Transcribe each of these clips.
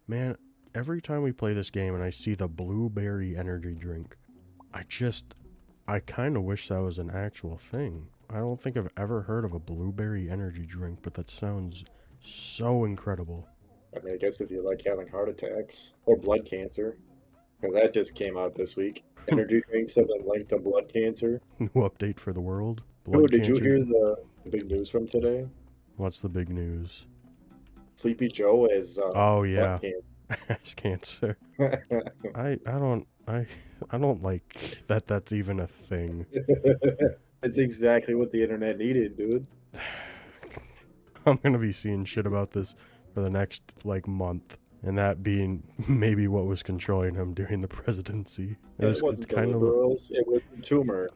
Man, every time we play this game and I see the blueberry energy drink, I kind of wish that was an actual thing. I don't think I've ever heard of a blueberry energy drink, but that sounds so incredible. I mean, I guess if you like having heart attacks or blood cancer, because that just came out this week. Energy drinks have been linked to blood cancer. New update for the world. Oh, Blood did you cancer. hear the big news from today? What's the big news? Sleepy Joe has Oh blood yeah, ass cancer. cancer. I don't like that that's even a thing. It's exactly what the internet needed, dude. I'm gonna be seeing shit about this for the next like month, and that being maybe what was controlling him during the presidency. It It's wasn't the kind of liberals, it was the tumor.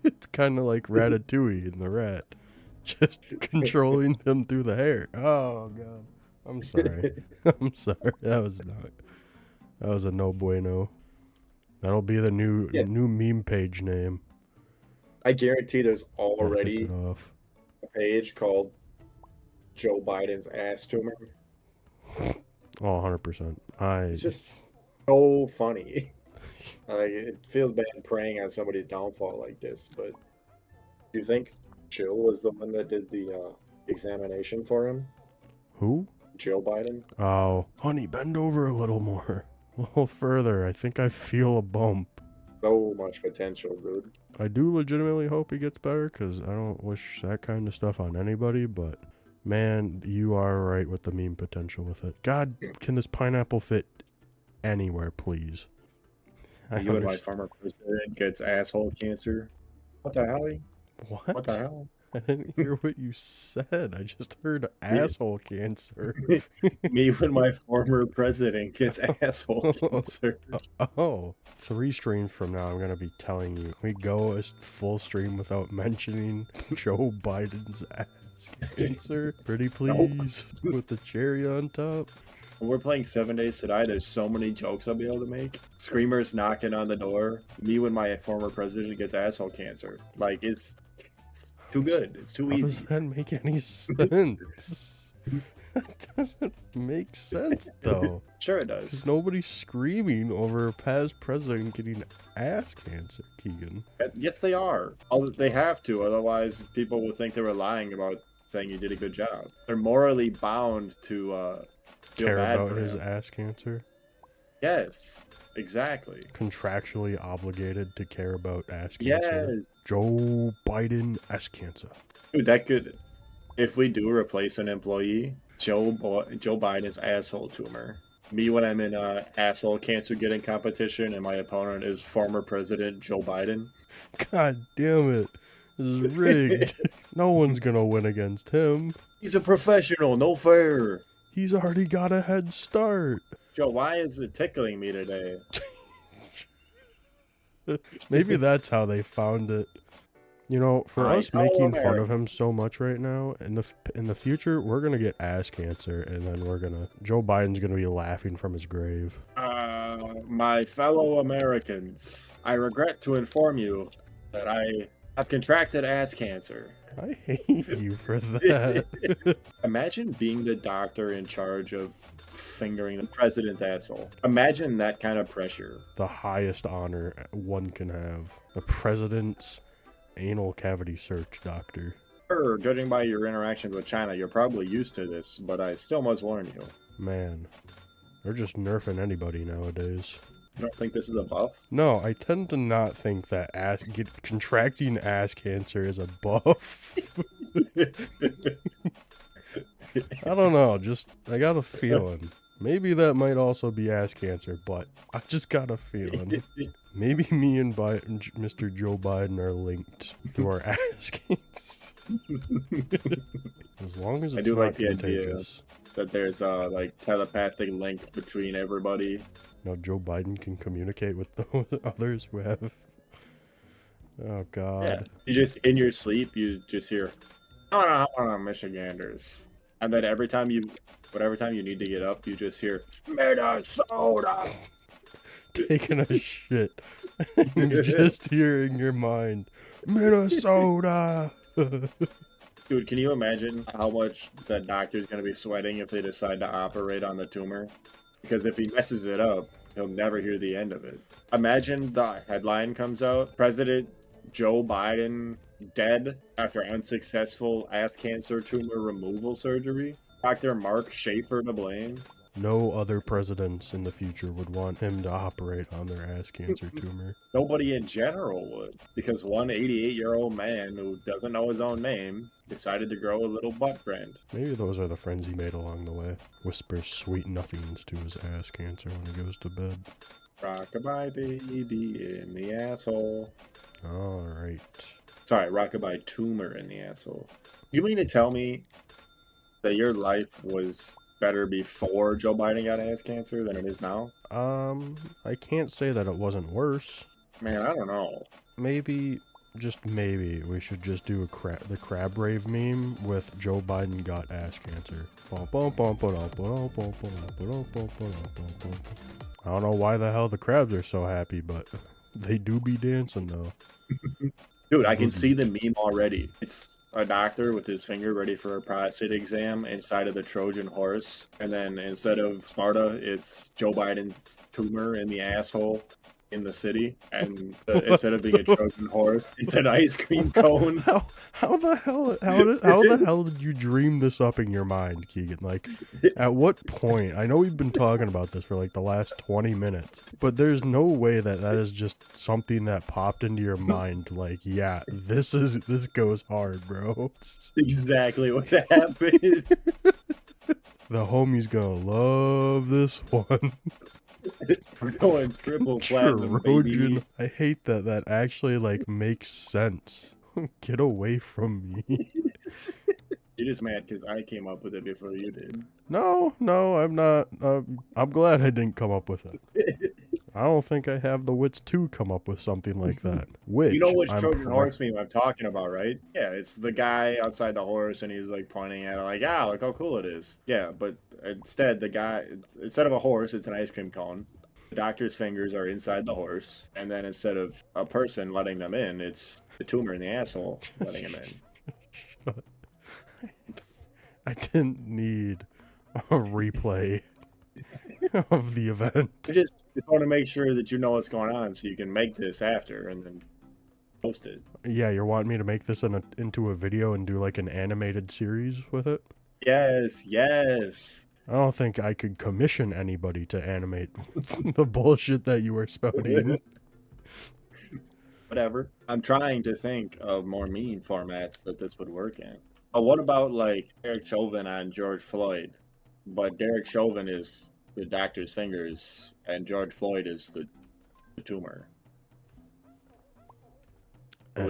it's kind of like Ratatouille and the rat, just controlling them through the hair. Oh god, I'm sorry. I'm sorry. That was a no bueno. That'll be the new Yeah, meme page name. I guarantee there's That hits already it off. a page called Joe Biden's ass tumor. Oh, 100%. It's just so funny. Like, it feels bad preying on somebody's downfall like this, but do you think Jill was the one that did the examination for him? Who? Jill Biden? Oh, honey, bend over a little more. A little further. I think I feel a bump. So much potential, dude. I do legitimately hope he gets better, because I don't wish that kind of stuff on anybody, but man, you are right with the meme potential with it. God, can this pineapple fit anywhere, please? You and my former president gets asshole cancer. What the hell? What? What the hell? I didn't hear what you said. I just heard asshole cancer. Me when my former president gets asshole cancer. Oh, 3 streams from now, I'm going to be telling you. We go a full stream without mentioning Joe Biden's ass cancer. Pretty please, with the cherry on top. When we're playing 7 Days to Die, there's so many jokes I'll be able to make. Screamers knocking on the door. Me when my former president gets asshole cancer. Like, it's too good. It's too How does easy. that make any sense? That doesn't make sense, though. Sure it Because does. nobody's screaming over a past president getting ass cancer, Keegan. Yes, they are. They have to, otherwise people will think they were lying about saying he did a good job. They're morally bound to feel Care bad about for his him. ass cancer? Yes, exactly. Contractually obligated to care about ass cancer. Yes. Joe Biden ass cancer. Dude, that could, if we do replace an employee, Joe Biden's asshole tumor. Me when I'm in a asshole cancer getting competition and my opponent is former President Joe Biden. God damn it. This is rigged. No one's gonna win against him. He's a professional, no fair. He's already got a head start. Joe, why is it tickling me today? Maybe that's how they found it. You know, for I us tell making fun of America. him so much right now, in the future, we're gonna get ass cancer, and then Joe Biden's gonna be laughing from his grave. My fellow Americans, I regret to inform you that I have contracted ass cancer. I hate you for that. Imagine being the doctor in charge of fingering the president's asshole. Imagine that kind of pressure. The highest honor one can have. The president's anal cavity search doctor. Sure, judging by your interactions with China, you're probably used to this, but I still must warn you. Man, they're just nerfing anybody nowadays. You don't think this is a buff? No, I tend to not think that contracting ass cancer is a buff. I don't know, I got a feeling. Maybe that might also be ass cancer, but I just got a feeling. Maybe me and Mr. Joe Biden are linked through our ass cancer. As long as it's I do not like the idea contagious. that there's a like telepathic link between everybody. Now Joe Biden can communicate with those others who have. Oh God. Yeah, you just in your sleep, you just hear, "Oh no, Michiganders," and then whatever time you need to get up, you just hear Minnesota. Taking a shit. You're just hearing your mind. Minnesota. Dude, can you imagine how much that doctor's gonna be sweating if they decide to operate on the tumor? because if he messes it up, he'll never hear the end of it. Imagine the headline comes out: President Joe Biden dead after unsuccessful ass cancer tumor removal surgery. Dr. Mark Schaefer to blame. No other presidents in the future would want him to operate on their ass cancer tumor. Nobody in general would, because one 88-year-old man who doesn't know his own name decided to grow a little butt friend. Maybe those are the friends he made along the way. Whispers sweet nothings to his ass cancer when he goes to bed. Rockabye baby in the asshole. Alright. Sorry, rockabye tumor in the asshole. You mean to tell me that your life was better before Joe Biden got ass cancer than it is now? I can't say that it wasn't worse. Man, I don't know. Maybe, just maybe, we should just do the crab rave meme with Joe Biden got ass cancer. I don't know why the hell the crabs are so happy, but they do be dancing though. Dude, I can see the meme already. It's a doctor with his finger ready for a prostate exam inside of the Trojan horse. And then instead of Sparta, it's Joe Biden's tumor in the asshole in the city. And instead of being a Trojan horse, it's an ice cream cone. How the hell did you dream this up in your mind, Keegan? Like, at what point? I know we've been talking about this for like the last 20 minutes, but there's no way that is just something that popped into your mind. Like, yeah, this goes hard, bro. Exactly what happened. The homie's gonna love this one. We're going triple platinum, baby. I hate that actually like makes sense. Get away from me. You're just mad because I came up with it before you did. No, I'm not. I'm glad I didn't come up with it. I don't think I have the wits to come up with something like that. Which, you know which Trojan horse meme I'm talking about, right? Yeah, it's the guy outside the horse and he's like pointing at it like, ah, look how cool it is. Yeah, but instead instead of a horse, it's an ice cream cone. The doctor's fingers are inside the horse, and then instead of a person letting them in, it's the tumor in the asshole letting him in. I didn't need a replay of the event. I just want to make sure that you know what's going on so you can make this after and then post it. Yeah, you're wanting me to make this into a video and do like an animated series with it? Yes. I don't think I could commission anybody to animate the bullshit that you were spouting. Whatever. I'm trying to think of more meme formats that this would work in. Oh, what about like Derek Chauvin on George Floyd? But Derek Chauvin is the doctor's fingers, and George Floyd is the tumor. At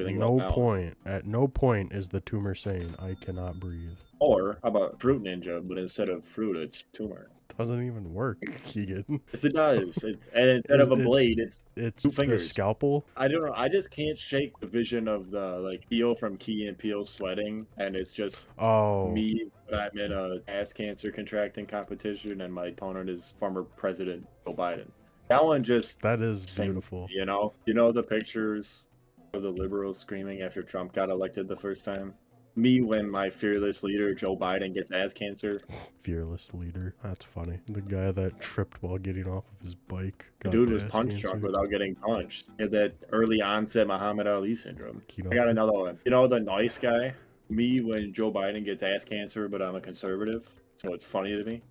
no point is the tumor saying, I cannot breathe. Or how about Fruit Ninja, but instead of fruit, it's tumor. Doesn't even work, Keegan. Yes, it does. And instead of a blade, it's two fingers. A scalpel? I don't know. I just can't shake the vision of the like Peel from Key and Peele sweating, and it's just me when I'm in a ass cancer contracting competition, and my opponent is former President Joe Biden. That one just beautiful. You know the pictures of the liberals screaming after Trump got elected the first time. Me when my fearless leader Joe Biden gets ass cancer. Fearless leader. That's funny. The guy that tripped while getting off of his bike. Dude was punch drunk without getting punched. He had that early onset Muhammad Ali syndrome. I got another one. You know the nice guy? Me when Joe Biden gets ass cancer, but I'm a conservative, so it's funny to me.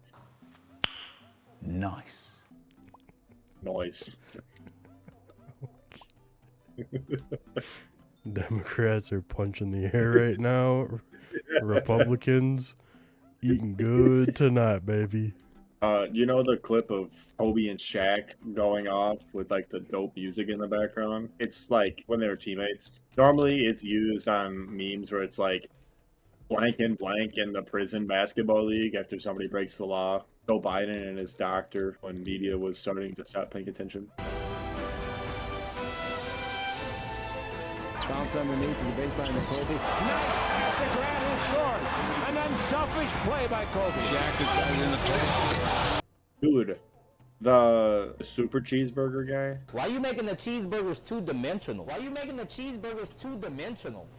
Nice. Democrats are punching the air right now. Republicans eating good tonight, baby. You know the clip of Kobe and Shaq going off with like the dope music in the background? It's like when they were teammates. Normally it's used on memes where it's like blank and blank in the prison basketball league after somebody breaks the law. Joe Biden and his doctor when media was starting to stop paying attention. Bounce underneath to the baseline of Kobe. Nice pass to Grant, who scored. An unselfish play by Kobe. Shaq is got it in the face. Dude, the super cheeseburger guy. Why are you making the cheeseburgers two-dimensional?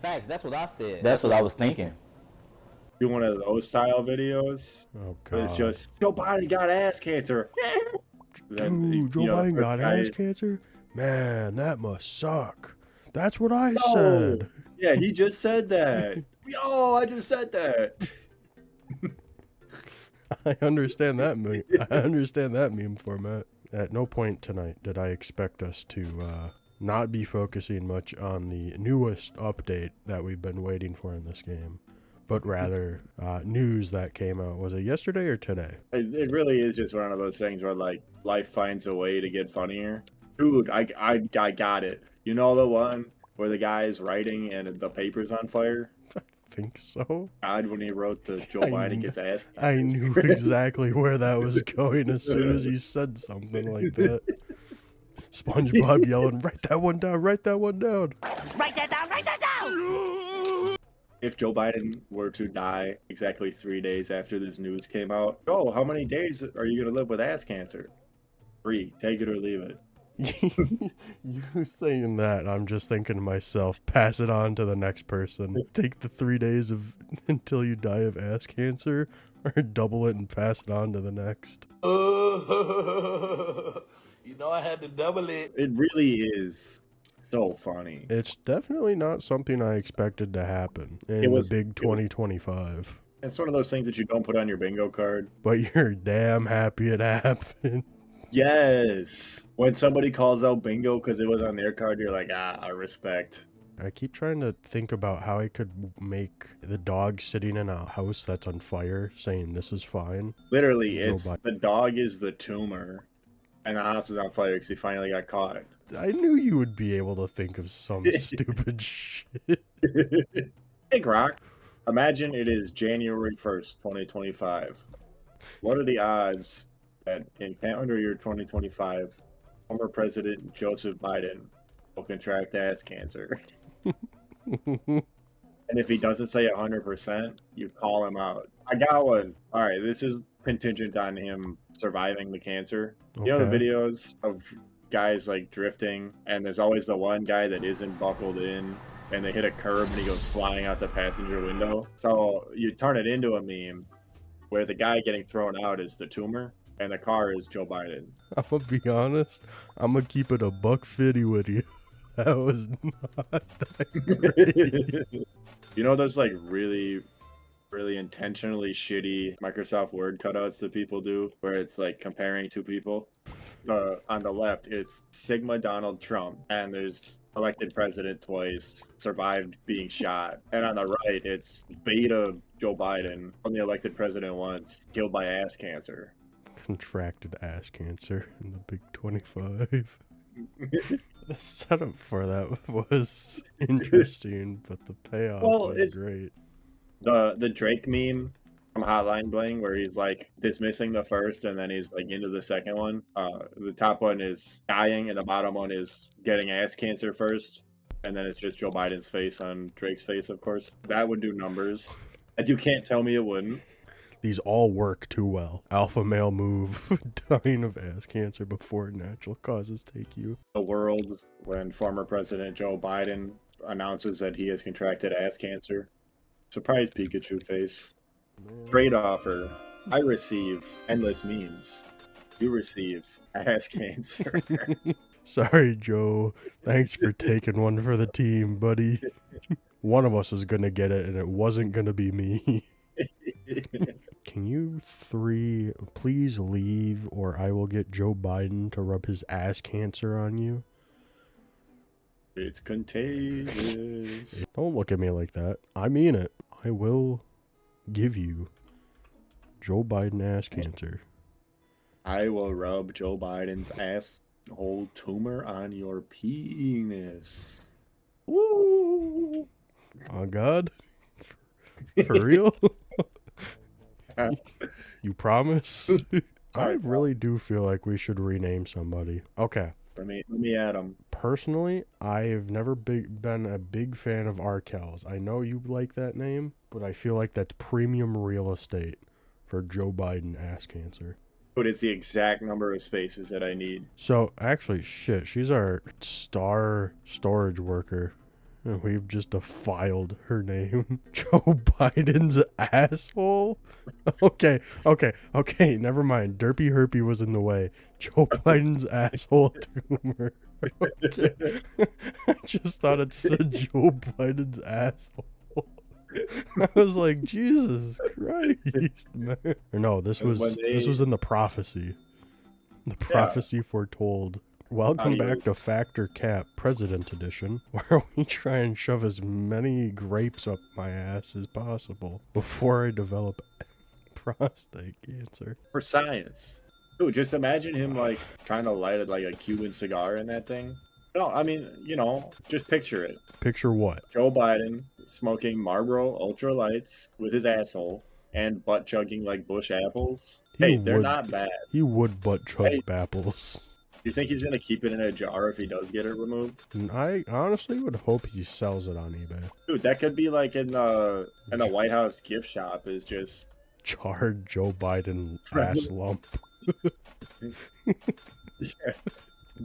Facts, that's what I said. That's what I was thinking. do one of those style videos. Oh But it's god. just Joe Biden got ass cancer. Dude, Joe the Biden first got guy- ass cancer? Man, that must suck. That's what I No. said. Yeah, he just said that. Yo, I just said that. I understand that meme. I understand that meme format. At no point tonight did I expect us to not be focusing much on the newest update that we've been waiting for in this game, but rather news that came out. Was it yesterday or today? It really is just one of those things where like life finds a way to get funnier. Dude, I got it. You know the one where the guy is writing and the paper's on fire? I think so. God, when he wrote the Joe I Biden kn- gets ass I cancer. knew exactly where that was going as soon as you said something like that. SpongeBob yelling, "Write that one down, write that one down." Write that down, write that down! If Joe Biden were to die exactly 3 days after this news came out, Joe, how many days are you going to live with ass cancer? 3. Take it or leave it. You saying that, I'm just thinking to myself, pass it on to the next person. Take the 3 days of until you die of ass cancer, or double it and pass it on to the next. You know I had to double it. It really is so funny. It's definitely not something I expected to happen in It was- the big 2025. It's one of those things that you don't put on your bingo card. But you're damn happy it happened. Yes. When somebody calls out bingo because it was on their card, you're like, I respect. I keep trying to think about how I could make the dog sitting in a house that's on fire saying this is fine. Literally, Joe it's Biden. the dog is the tumor, and the house is on fire because he finally got caught. I knew you would be able to think of some stupid shit. Hey, Rock. Imagine it is January 1st, 2025. What are the odds that in calendar year 2025, former President Joseph Biden will contract ass cancer? And if he doesn't say 100%, you call him out. I got one. All right, this is contingent on him surviving the cancer. You know the Okay. videos of guys like drifting, and there's always the one guy that isn't buckled in, and they hit a curb and he goes flying out the passenger window. So you turn it into a meme where the guy getting thrown out is the tumor, and the car is Joe Biden. I'm gonna be honest. I'm gonna keep it $150 with you. That was not that great. You know those like really intentionally shitty Microsoft Word cutouts that people do where it's like comparing two people? On the left it's Sigma Donald Trump, and there's elected president twice, survived being shot. And on the right it's beta Joe Biden, only elected president once, killed by ass cancer. Contracted ass cancer in the big 25. The setup for that was interesting, but the payoff Well, was it's- great. The Drake meme from Hotline Bling where he's like dismissing the first and then he's like into the second one. The top one is dying and the bottom one is getting ass cancer first, and then it's just Joe Biden's face on Drake's face, of course. That would do numbers. And you can't tell me it wouldn't. These all work too well. Alpha male move, dying of ass cancer before natural causes take you. The world when former President Joe Biden announces that he has contracted ass cancer. Surprise Pikachu face. Trade offer. I receive endless memes. You receive ass cancer. Sorry, Joe. Thanks for taking one for the team, buddy. One of us was gonna get it, and it wasn't gonna be me. Can you three please leave, or I will get Joe Biden to rub his ass cancer on you? It's contagious. Don't look at me like that. I mean it. I will give you Joe Biden ass cancer. I will rub Joe Biden's asshole tumor on your penis. Woo! Oh, God? For real? You promise? I really do feel like we should rename somebody. Okay. Let me add him. Personally, I've never been a big fan of Arkells. I know you like that name, but I feel like that's premium real estate for Joe Biden ass cancer. But it's the exact number of spaces that I need. So, actually, shit, she's our star storage worker. We've just defiled her name. Joe Biden's asshole? Okay. Never mind. Derpy Herpy was in the way. Joe Biden's asshole tumor. Okay. I just thought it said Joe Biden's asshole. I was like, Jesus Christ, man. Or no, this was in the prophecy. The prophecy foretold. Welcome back to Factor Cap President Edition, where we try and shove as many grapes up my ass as possible before I develop prostate cancer. For science. Dude, just imagine him like trying to light it like a Cuban cigar in that thing. No, I mean, you know, just picture it. Picture what? Joe Biden smoking Marlboro Ultra Lights with his asshole and butt chugging like Bush apples. They're not bad. He would butt chug apples. You think he's gonna keep it in a jar if he does get it removed? I honestly would hope he sells it on eBay. Dude, that could be like in the White House gift shop is just charred Joe Biden ass lump. Yeah.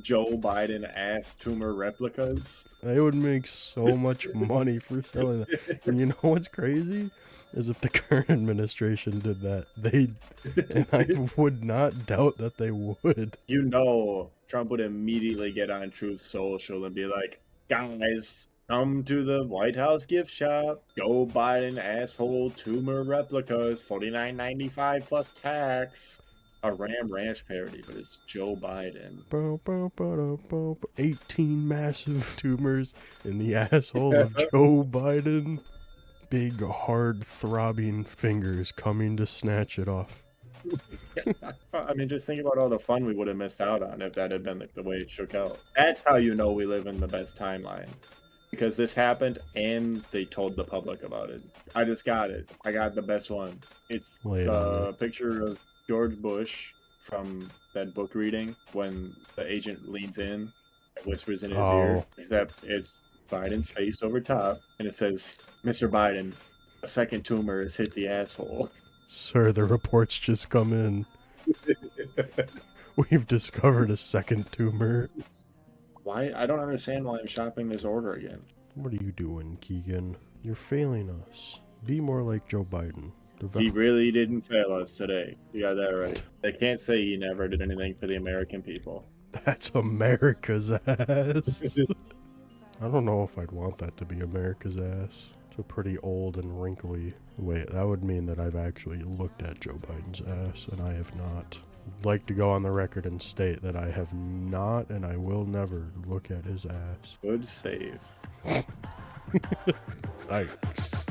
Joe Biden ass tumor replicas. They would make so much money for selling that. And you know what's crazy? Is if the current administration did that, and I would not doubt that they would. You know, Trump would immediately get on Truth Social and be like, guys, come to the White House gift shop. Joe Biden asshole tumor replicas, $49.95 plus tax. A Ram Ranch parody, but it's Joe Biden. 18 massive tumors in the asshole of Joe Biden. Big, hard, throbbing fingers coming to snatch it off. I mean, just think about all the fun we would have missed out on if that had been the way it shook out. That's how you know we live in the best timeline. Because this happened and they told the public about it. I just got it. I got the best one. It's a picture of George Bush from that book reading when the agent leans in and whispers in his ear. Except it's Biden's face over top, and it says, Mr. Biden, a second tumor has hit the asshole. Sir, the reports just come in. We've discovered a second tumor. Why? I don't understand why I'm shopping this order again. What are you doing, Keegan? You're failing us. Be more like Joe Biden. He really didn't fail us today. You got that right. They can't say he never did anything for the American people. That's America's ass. I don't know if I'd want that to be America's ass. It's a pretty old and wrinkly... Wait, that would mean that I've actually looked at Joe Biden's ass, and I have not. I'd like to go on the record and state that I have not, and I will never look at his ass. Good save. Thanks.